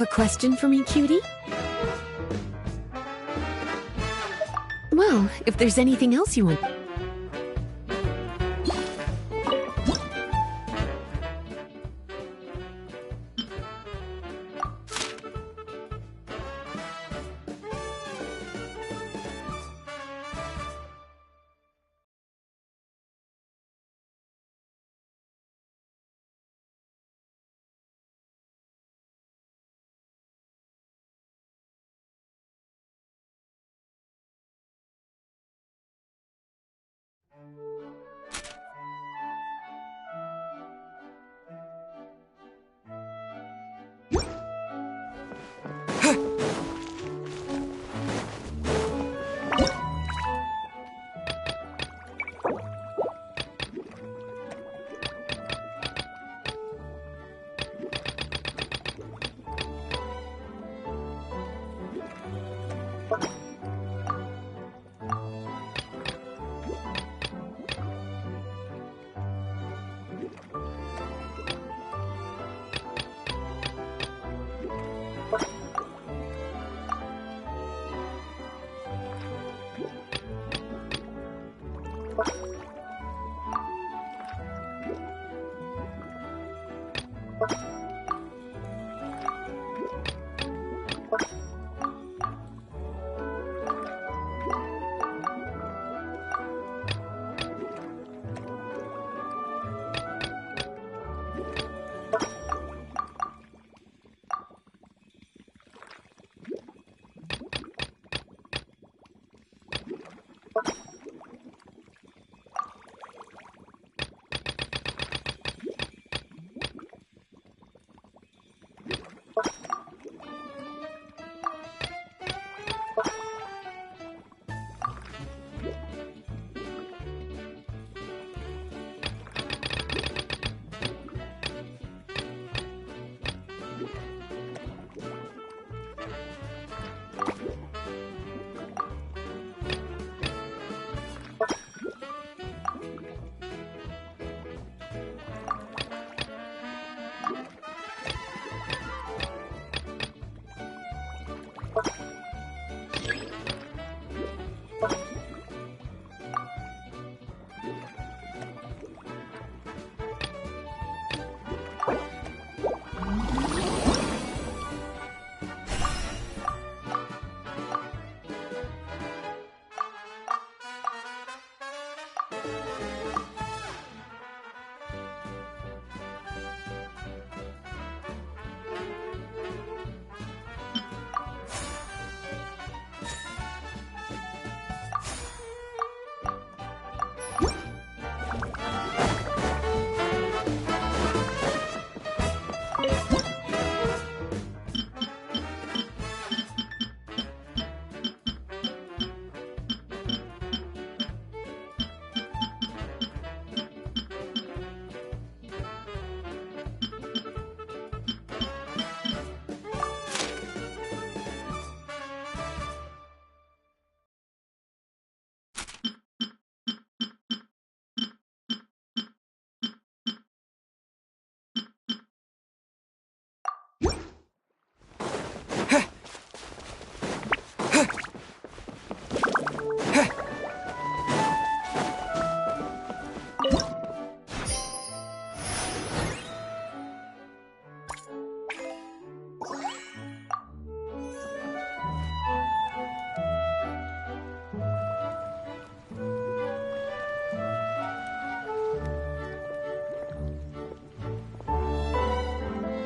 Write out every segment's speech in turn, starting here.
have a question for me, cutie? Well, if there's anything else you want...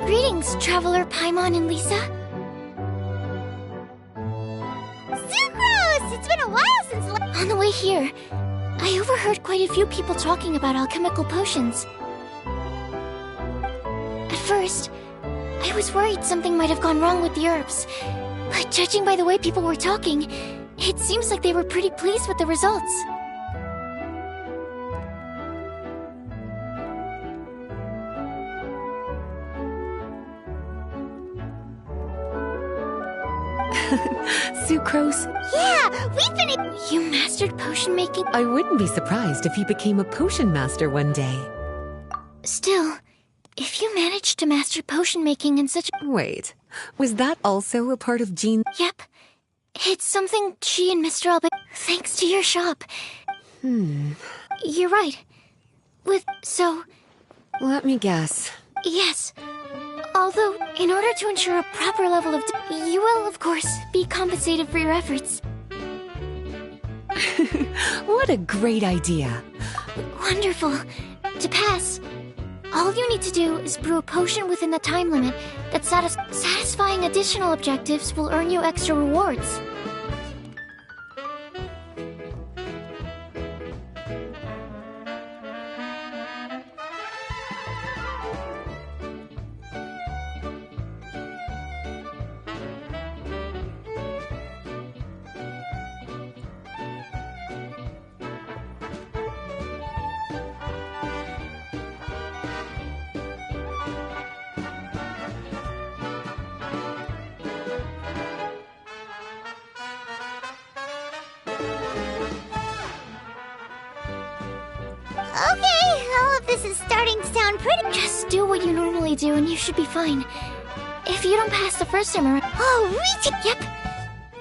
Greetings, Traveler Paimon and Lisa. Sucrose! It's been a while since... On the way here, I overheard quite a few people talking about alchemical potions. At first, I was worried something might have gone wrong with the herbs. But judging by the way people were talking, it seems like they were pretty pleased with the results. Sucrose? Yeah, we've been... You mastered potion making? I wouldn't be surprised if he became a potion master one day. Still, if you managed to master potion making in such... Wait, Was that also a part of Jean? Yep. It's something she and Mr. Albert... Thanks to your shop. You're right. So... Let me guess. Yes. Although, in order to ensure a proper level of... You will, of course, be compensated for your efforts. What a great idea. Wonderful. To pass, all you need to do is brew a potion within the time limit that satisfying additional objectives will earn you extra rewards. Okay, all of this is starting to sound pretty... Just do what you normally do and you should be fine. If you don't pass the first time around... Oh, really? Yep.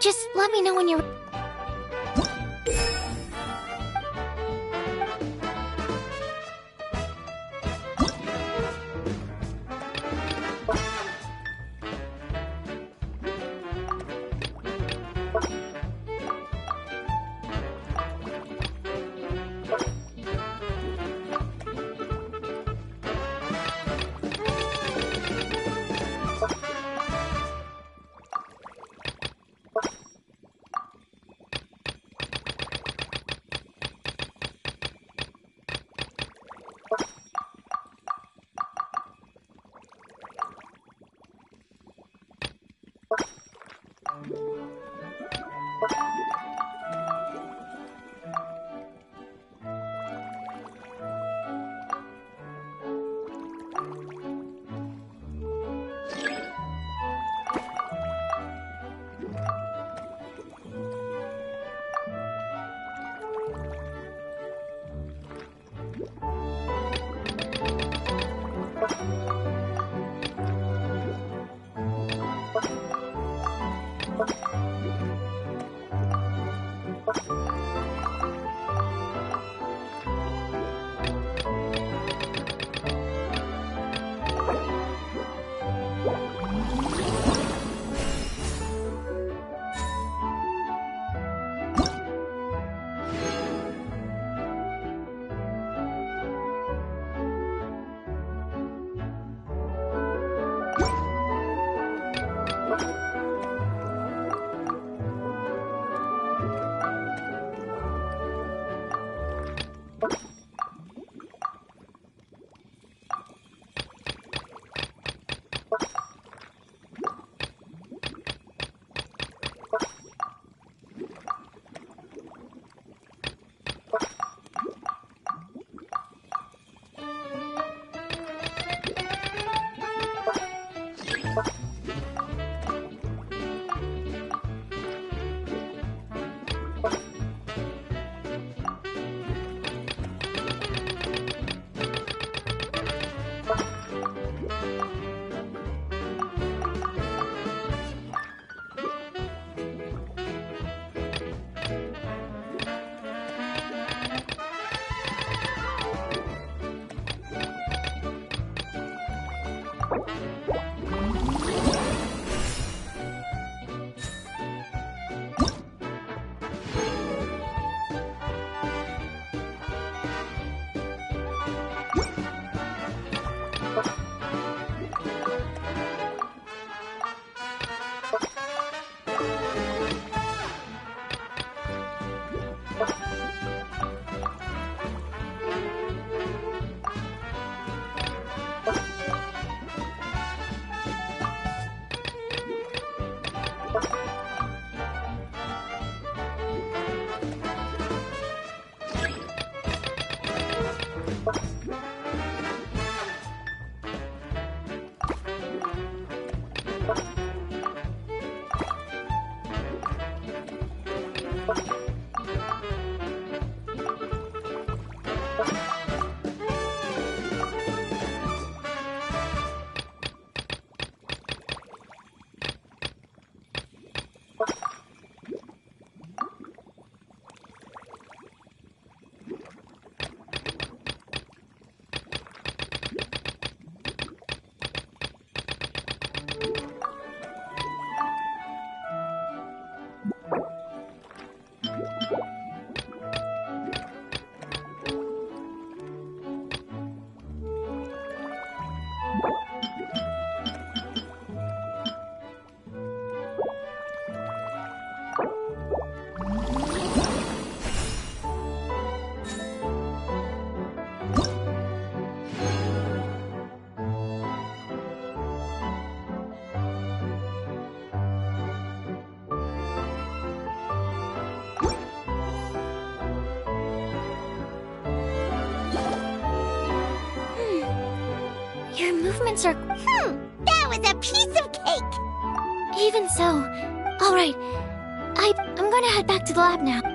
Just let me know when you're... movements are... That was a piece of cake! Even so. Alright. I'm gonna head back to the lab now.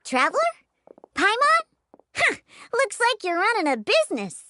Traveler? Paimon? Huh, looks like you're running a business.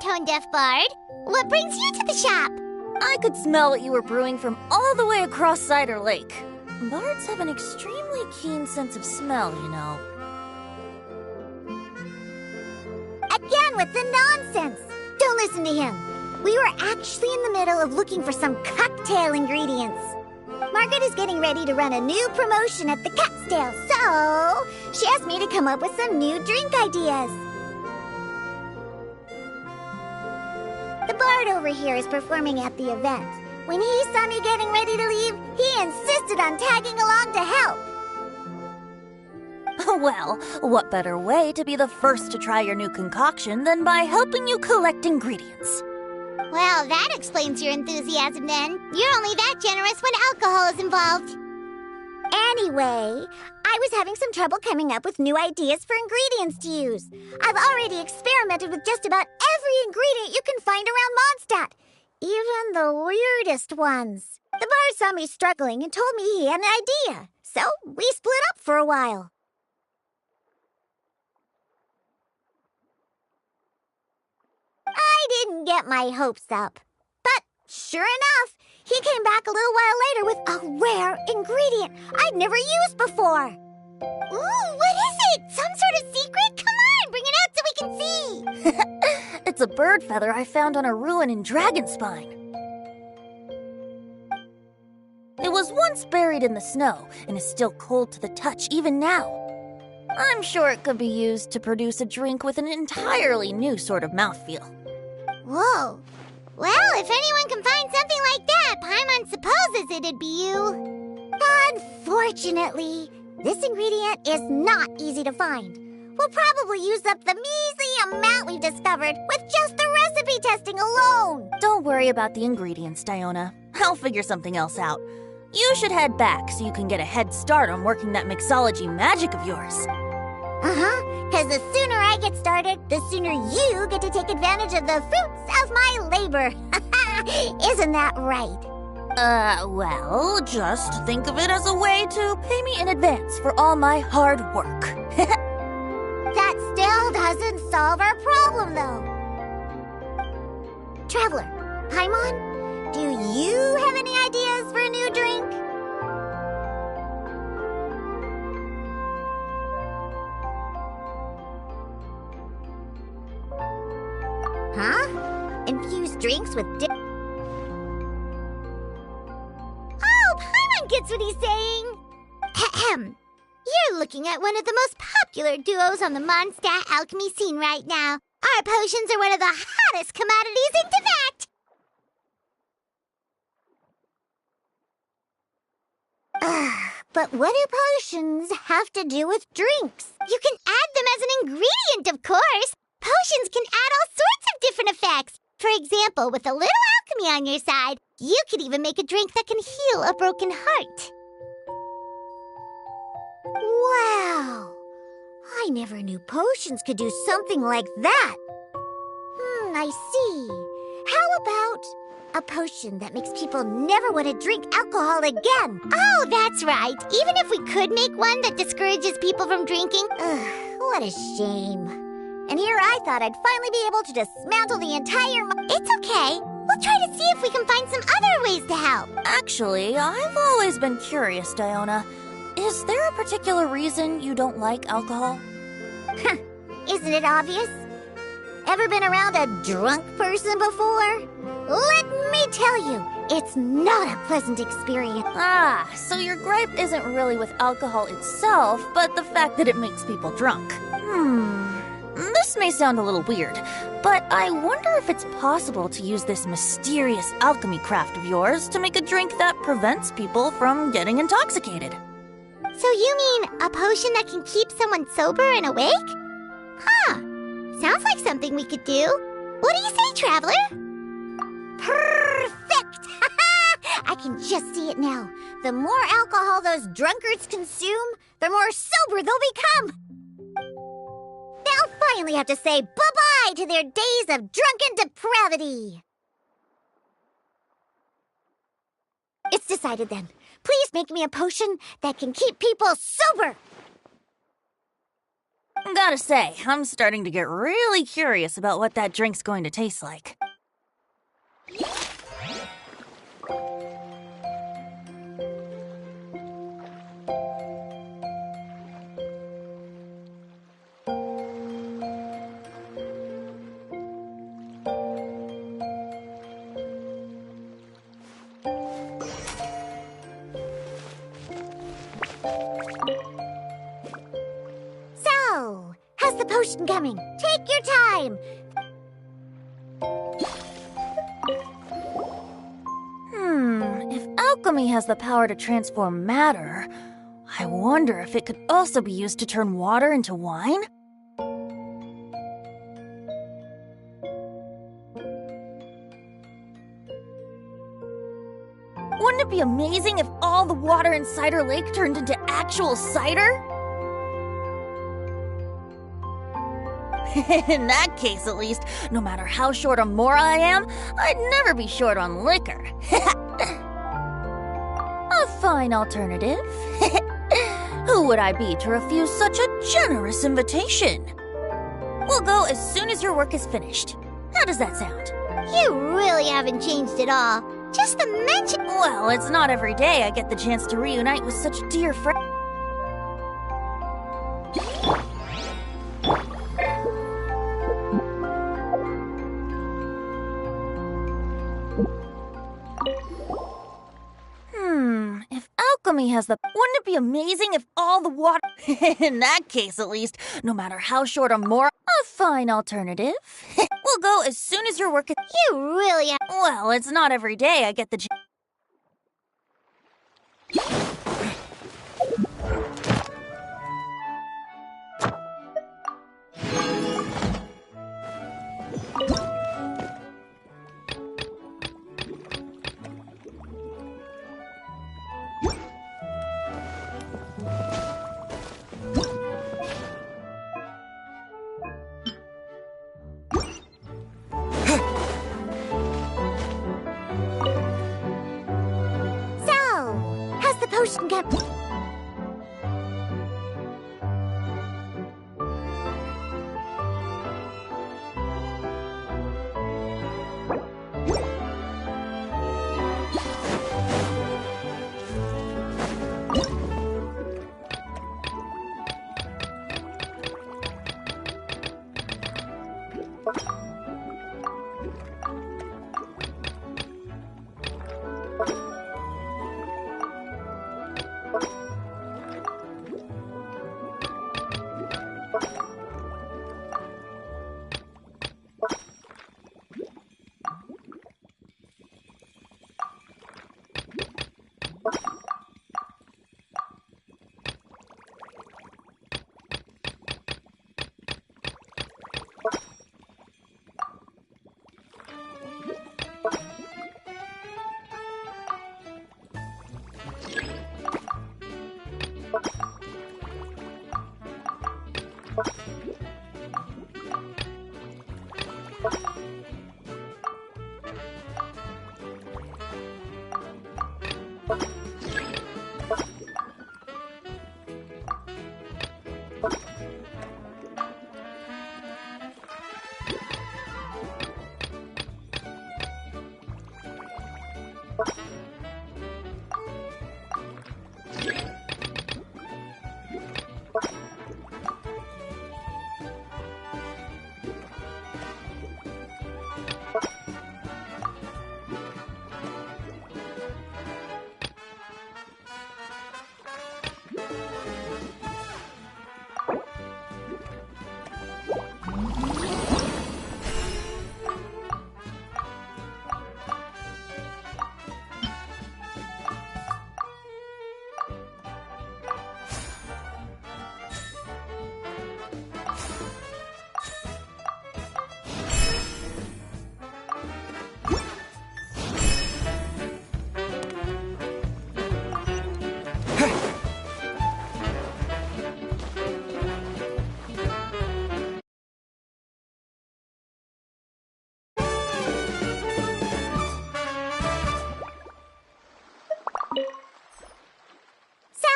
Tone Deaf Bard. What brings you to the shop? I could smell what you were brewing from all the way across Cider Lake. Bards have an extremely keen sense of smell, you know. Again with the nonsense. Don't listen to him. We were actually in the middle of looking for some cocktail ingredients. Margaret is getting ready to run a new promotion at the Cat's-Tail, so she asked me to come up with some new drink ideas. The bard over here is performing at the event. When he saw me getting ready to leave, he insisted on tagging along to help. Well, what better way to be the first to try your new concoction than by helping you collect ingredients? Well, that explains your enthusiasm then. You're only that generous when alcohol is involved. Anyway, I was having some trouble coming up with new ideas for ingredients to use. I've already experimented with just about every ingredient you can find around Mondstadt, even the weirdest ones. The bar saw me struggling and told me he had an idea, so we split up for a while. I didn't get my hopes up, but sure enough, he came back a little while later with a rare ingredient I'd never used before. Ooh, what is it? Some sort of secret? Come on, bring it out so we can see. It's a bird feather I found on a ruin in Dragonspine. It was once buried in the snow and is still cold to the touch even now. I'm sure it could be used to produce a drink with an entirely new sort of mouthfeel. Whoa. Well, if anyone can find something like that, Paimon supposes it'd be you. Unfortunately, this ingredient is not easy to find. We'll probably use up the measly amount we've discovered with just the recipe testing alone. Don't worry about the ingredients, Diona. I'll figure something else out. You should head back so you can get a head start on working that mixology magic of yours. Because the sooner I get started, the sooner you get to take advantage of the fruits of my labor. Isn't that right? Well, just think of it as a way to pay me in advance for all my hard work. That still doesn't solve our problem, though. Traveler, Paimon, do you have any ideas for a new drink? Huh? Infused drinks with Oh, Paimon gets what he's saying. Ahem. You're looking at one of the most popular duos on the Mondstadt alchemy scene right now. Our potions are one of the hottest commodities in Teyvat. But what do potions have to do with drinks? You can add them as an ingredient, of course. Potions can add all sorts of different effects. For example, with a little alchemy on your side, you could even make a drink that can heal a broken heart. Wow! I never knew potions could do something like that. I see. How about a potion that makes people never want to drink alcohol again? Oh, that's right. Even if we could make one that discourages people from drinking. What a shame. And here I thought I'd finally be able to dismantle the entire It's okay. We'll try to see if we can find some other ways to help. Actually, I've always been curious, Diona. Is there a particular reason you don't like alcohol? Isn't it obvious? Ever been around a drunk person before? Let me tell you, it's not a pleasant experience. Ah, so your gripe isn't really with alcohol itself, but the fact that it makes people drunk. This may sound a little weird, but I wonder if it's possible to use this mysterious alchemy craft of yours to make a drink that prevents people from getting intoxicated. So you mean a potion that can keep someone sober and awake? Huh. Sounds like something we could do. What do you say, Traveler? Perfect! I can just see it now. The more alcohol those drunkards consume, the more sober they'll become. They'll finally have to say bye-bye to their days of drunken depravity. It's decided then. Please make me a potion that can keep people sober. Gotta say, I'm starting to get really curious about what that drink's going to taste like. So, how's the potion coming? Take your time. If alchemy has the power to transform matter, I wonder if it could also be used to turn water into wine? Wouldn't it be amazing if all the water in Cider Lake turned into actual cider? In that case, at least, no matter how short on more I am, I'd never be short on liquor. A fine alternative. Who would I be to refuse such a generous invitation? We'll go as soon as your work is finished. How does that sound? You really haven't changed at all. Just the mention. Well, it's not every day I get the chance to reunite with such dear friends. alchemy has the... Wouldn't it be amazing if all the water... In that case, at least, no matter how short or more... A fine alternative. We'll go as soon as your work is... You really are. Well, it's not every day I get the... Potion cap.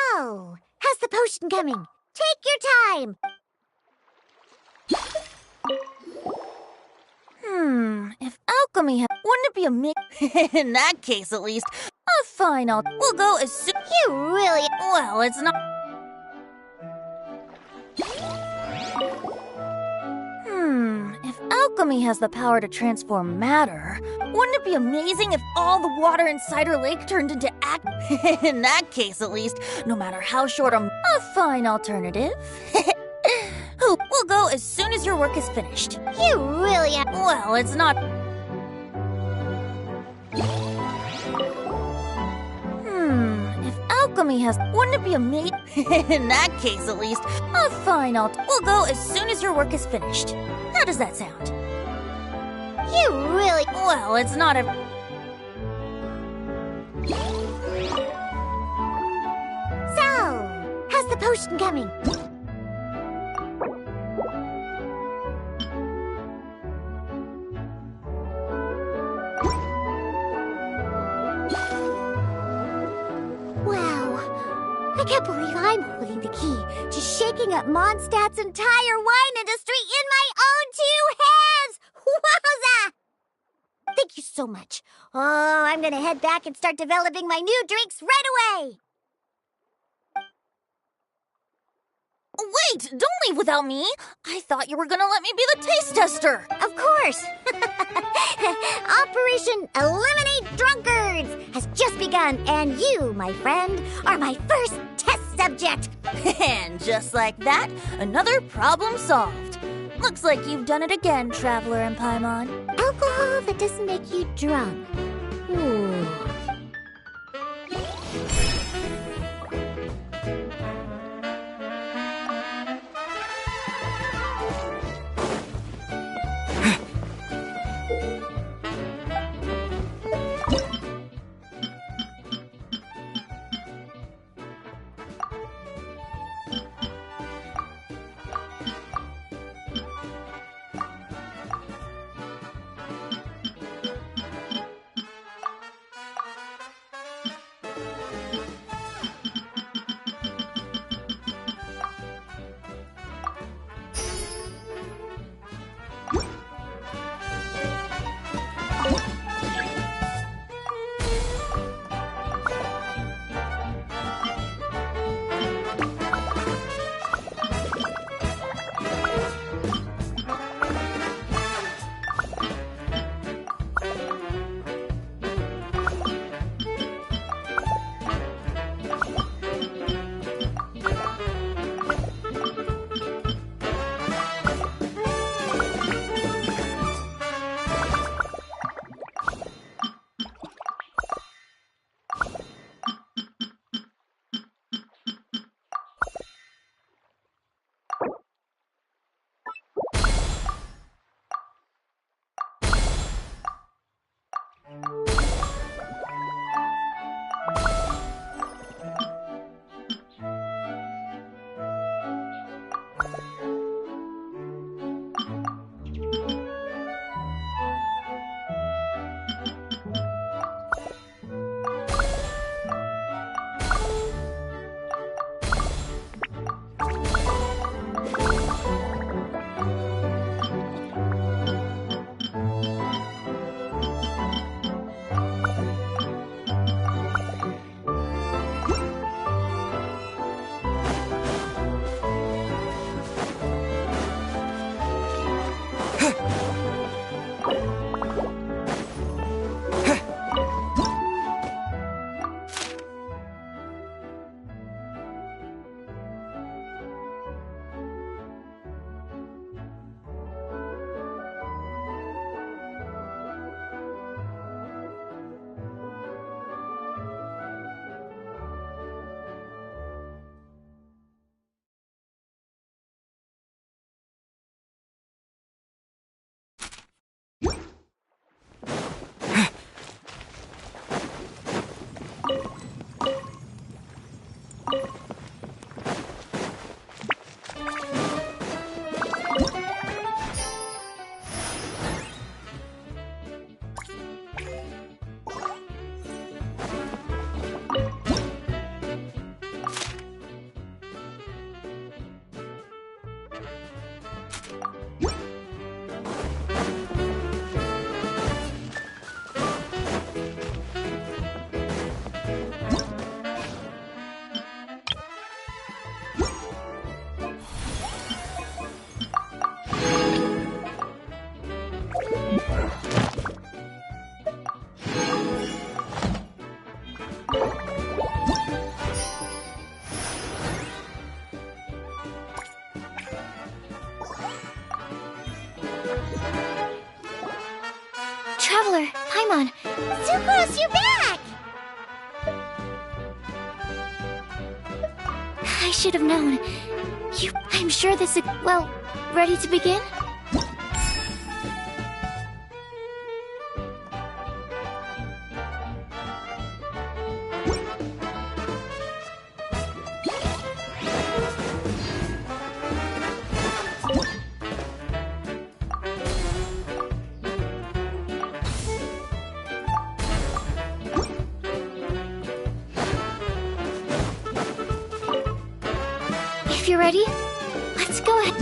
So, how's the potion coming? Take your time. If alchemy had... Wouldn't it be In that case, at least, a fine We'll go as soon... You really... Well, it's not... If alchemy has the power to transform matter, wouldn't it be amazing if all the water in Cider Lake turned into In that case, at least, no matter how short a fine alternative. We'll go as soon as your work is finished. You really are... Well, it's not... If alchemy has... Wouldn't it be amazing? In that case, at least, a fine We'll go as soon as your work is finished. How does that sound? You really... Well, it's not a... So, how's the potion coming? I can't believe I'm holding the key to shaking up Mondstadt's entire wine industry in my own two hands! Wowza! Thank you so much. Oh, I'm gonna head back and start developing my new drinks right away! Wait! Don't leave without me! I thought you were gonna let me be the taste tester! Of course! Operation Eliminate Drunkards has just begun, and you, my friend, are my first test subject. And just like that, another problem solved. Looks like you've done it again, Traveler and Paimon. Alcohol that doesn't make you drunk. Ooh. Traveler, Paimon. Sucrose, you're back! I should have known. I'm sure this is, well, ready to begin? If you're ready, let's go ahead.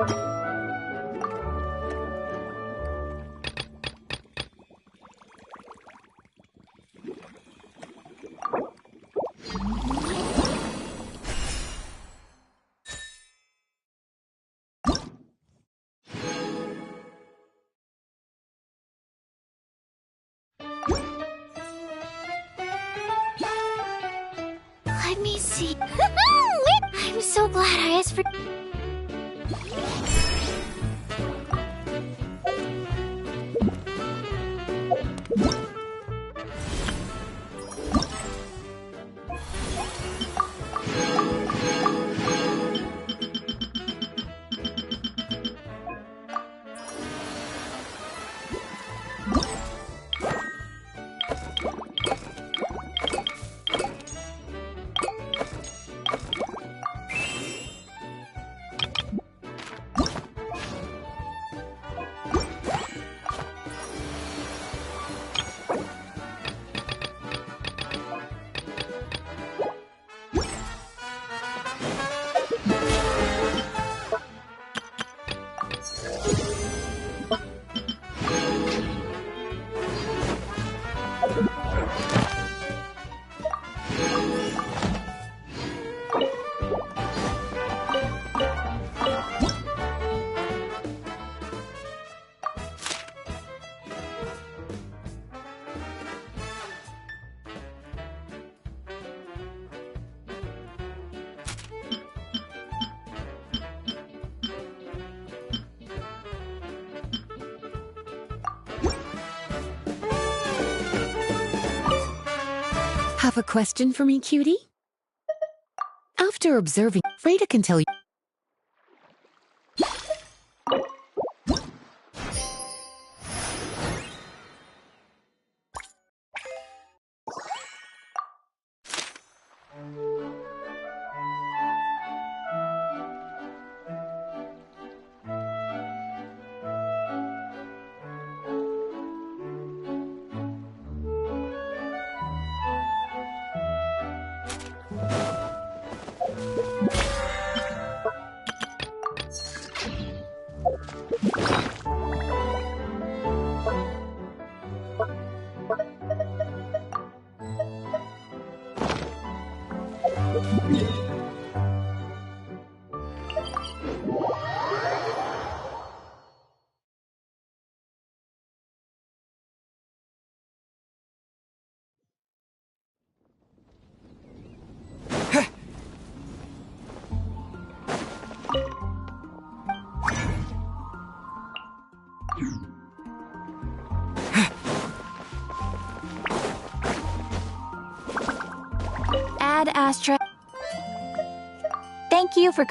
Let me see. I'm so glad I asked for... Have a question for me, cutie? After observing, Freda can tell you. Ad Astra. Thank you for